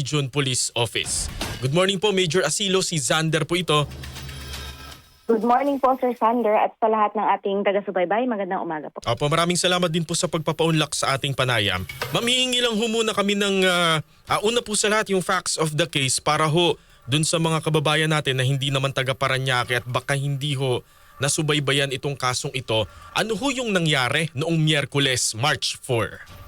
Region Police Office. Good morning po, Major Asilo. Si Zander po ito. Good morning po, Sir Sander, at sa lahat ng ating taga-subaybay. Magandang umaga po. Opo, maraming salamat din po sa pagpapaunlak sa ating panayam. Mamihingi lang ho muna kami ng una po sa lahat yung facts of the case para ho dun sa mga kababayan natin na hindi naman taga Parañaque at baka hindi ho nasubaybayan itong kasong ito. Ano ho yung nangyari noong Miyerkules, March 4?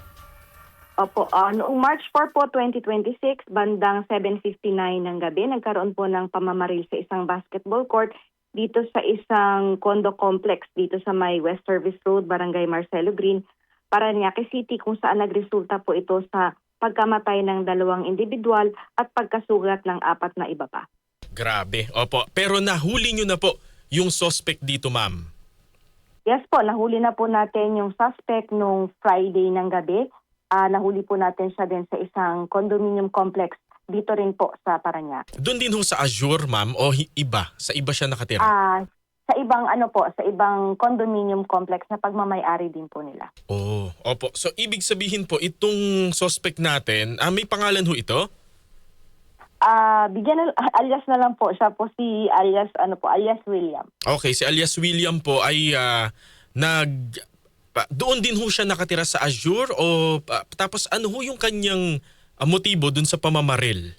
Opo, noong March 4 po, 2026, bandang 7:59 ng gabi, nagkaroon po ng pamamaril sa isang basketball court dito sa isang condo complex dito sa may West Service Road, Barangay Marcelo Green, Parañaque City, kung saan nagresulta po ito sa pagkamatay ng 2 individual at pagkasugat ng 4 na iba pa. Grabe, opo. Pero nahuli nyo na po yung suspect dito, ma'am. Yes po, nahuli na po natin yung suspect nung Friday ng gabi. Nahuli po natin siya din sa isang condominium complex dito rin po sa Parañaque. Doon din ho sa Azure, ma'am, o iba? Sa iba siya nakatira? Sa ibang condominium complex na pagmamay-ari din po nila. Oh, opo. So ibig sabihin po itong suspect natin, may pangalan ho ito? Alias na lang po, siya po si alias William. Okay, si alias William po ay doon din ho siya nakatira sa Azure o tapos ano ho yung kanyang motibo dun sa pamamaril?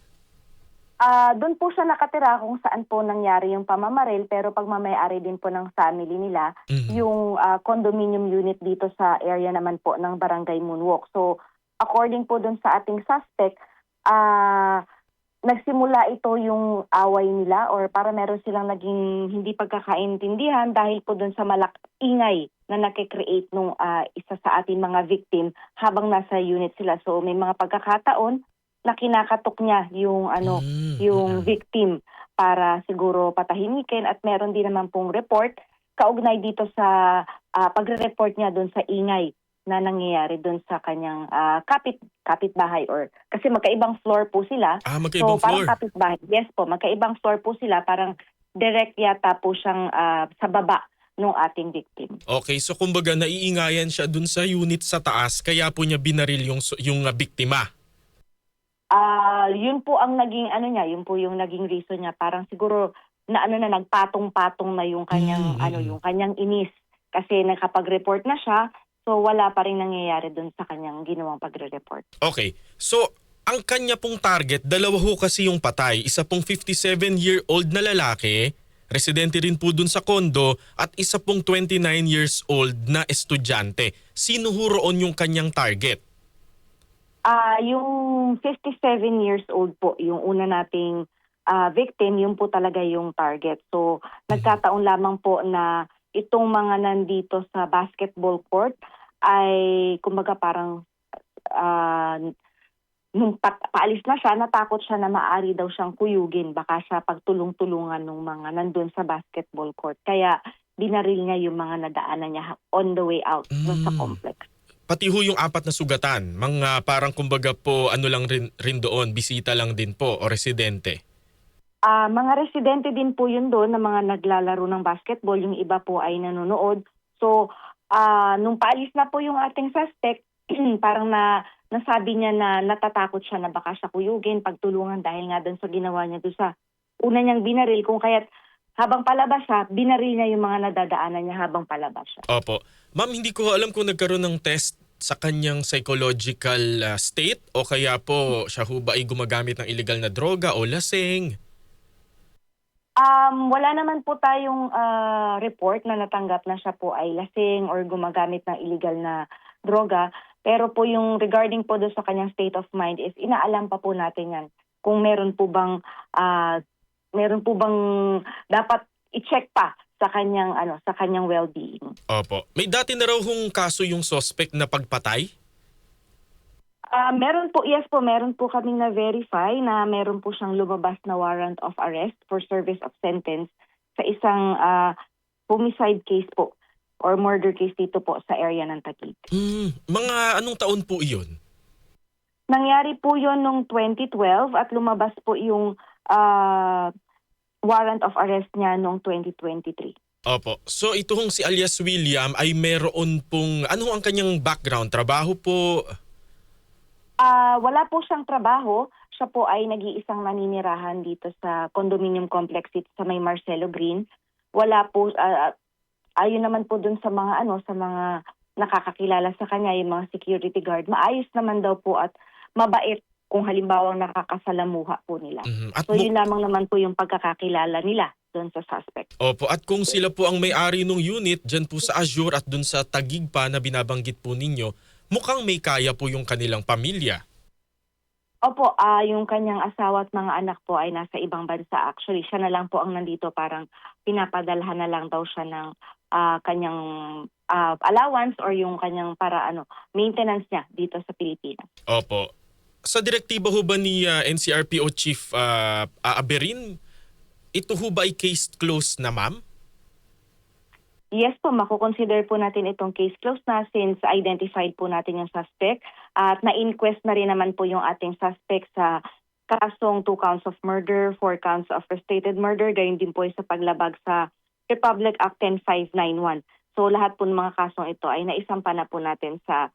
Doon po siya nakatira kung saan po nangyari yung pamamaril, pero pagmamay-ari din po ng family nila yung condominium unit dito sa area naman po ng Barangay Moonwalk. So according po doon sa ating suspect, nagsimula ito yung away nila or para meron silang naging hindi pagkakaintindihan dahil po doon sa ingay na nakikreate nung isa sa ating mga victim habang nasa unit sila. So may mga pagkakataon na kinakatok niya yung victim para siguro patahimikin, at meron din naman pong report kaugnay dito sa pagre-report niya doon sa ingay na nangyayari doon sa kanyang kapitbahay, or kasi magkaibang floor po sila. Magkaibang so, parang floor? kapitbahay. Yes po, magkaibang floor po sila, parang direct yata po siyang sa baba nung ating victim. Okay, so kumbaga naiingayan siya dun sa unit sa taas kaya po niya binaril yung biktima. Yun po ang naging yun po yung naging reason niya, parang siguro na nagpatong-patong na yung kanyang yung kanyang inis kasi nakapag-report na siya. So wala pa rin nangyayari dun sa kanyang ginawang pagre-report. Okay. So ang kanya pong target, dalawa ho kasi yung patay. Isa pong 57-year-old na lalaki, residente rin po dun sa kondo, at isa pong 29 years old na estudyante. Sino ho roon yung kanyang target? Yung 57 years old po, yung una nating victim, yun po talaga yung target. So nagkataon lamang po na itong mga nandito sa basketball court ay kumbaga parang nung paalis na siya, natakot siya na maaari daw siyang kuyugin. Baka siya pagtulong-tulungan ng mga nandun sa basketball court. Kaya binaril niya yung mga nadaanan niya on the way out dun sa complex. Pati ho yung 4 na sugatan, mga parang kumbaga po lang rin doon, bisita lang din po o residente? Mga residente din po yun doon na mga naglalaro ng basketball, yung iba po ay nanonood. So, nung paalis na po yung ating suspect, parang nasabi niya na natatakot siya na baka siya kuyugin, pagtulungan dahil nga doon sa ginawa niya doon sa una niyang binaril, kung kaya't habang palabas siya, binaril niya yung mga nadadaanan niya habang palabas siya. Opo. Ma'am, hindi ko alam kung nagkaroon ng test sa kanyang psychological state o kaya po siya ho ba ay gumagamit ng illegal na droga o lasing? Wala naman po tayong report na natanggap na siya po ay lasing or gumagamit ng illegal na droga. Pero po yung regarding po doon sa kanyang state of mind is inaalam pa po natin yan. Kung meron po bang dapat i-check pa sa kanyang well-being. Opo. May dati na raw hong kaso yung suspect na pagpatay? Meron po kaming na-verify na meron po siyang lumabas na warrant of arrest for service of sentence sa isang homicide case po or murder case dito po sa area ng Taguig. Mga anong taon po iyon? Nangyari po yun noong 2012 at lumabas po yung warrant of arrest niya noong 2023. Opo. So ito hong si alias William ay meron pong, ano ang kanyang background? Trabaho po? Wala po siyang trabaho. siya po ay nag-iisang naninirahan dito sa condominium complex dito sa may Marcelo Green. Wala po, ayon naman po dun sa mga sa mga nakakakilala sa kanya, yung mga security guard, maayos naman daw po at mabait kung halimbawa nakakasalamuha po nila. Mhm. At So yun lamang naman po yung pagkakakilala nila doon sa suspect. Opo, at kung sila po ang may-ari ng unit dyan po sa Azure at dun sa Taguig pa na binabanggit po ninyo, mukhang may kaya po yung kanilang pamilya. Opo, yung kanyang asawa at mga anak po ay nasa ibang bansa. Actually, siya na lang po ang nandito, parang pinapadalhan na lang daw siya ng kanyang allowance or yung kanyang maintenance niya dito sa Pilipinas. Opo. Sa direktiba ho ba ni NCRPO Chief Aberin, ito ho ba ay case closed na, ma'am? Yes po, makukonsider po natin itong case closed na since identified po natin yung suspect at na-inquest na rin naman po yung ating suspect sa kasong 2 counts of murder, 4 counts of frustrated murder, gayon din po sa paglabag sa Republic Act 10591. So lahat po ng mga kasong ito ay naisampa na po natin sa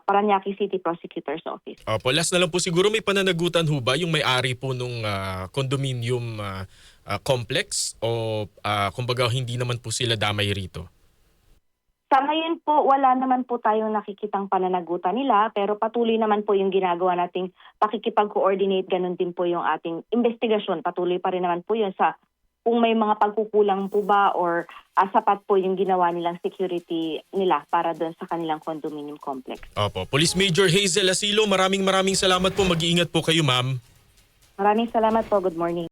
Parañaque City Prosecutor's Office. Opo, last na lang po siguro, may pananagutan ho ba yung may-ari po nung condominium complex o kumbaga hindi naman po sila damay rito? Sa ngayon po, wala naman po tayong nakikitang pananagutan nila pero patuloy naman po yung ginagawa nating pakikipag-coordinate, ganun din po yung ating investigasyon. Patuloy pa rin naman po yun sa kung may mga pagkukulang po ba or sapat po yung ginawa nilang security nila para doon sa kanilang condominium complex. Opo, Police Major Hazel Asilo, maraming salamat po. Mag-iingat po kayo, ma'am. Maraming salamat po. Good morning.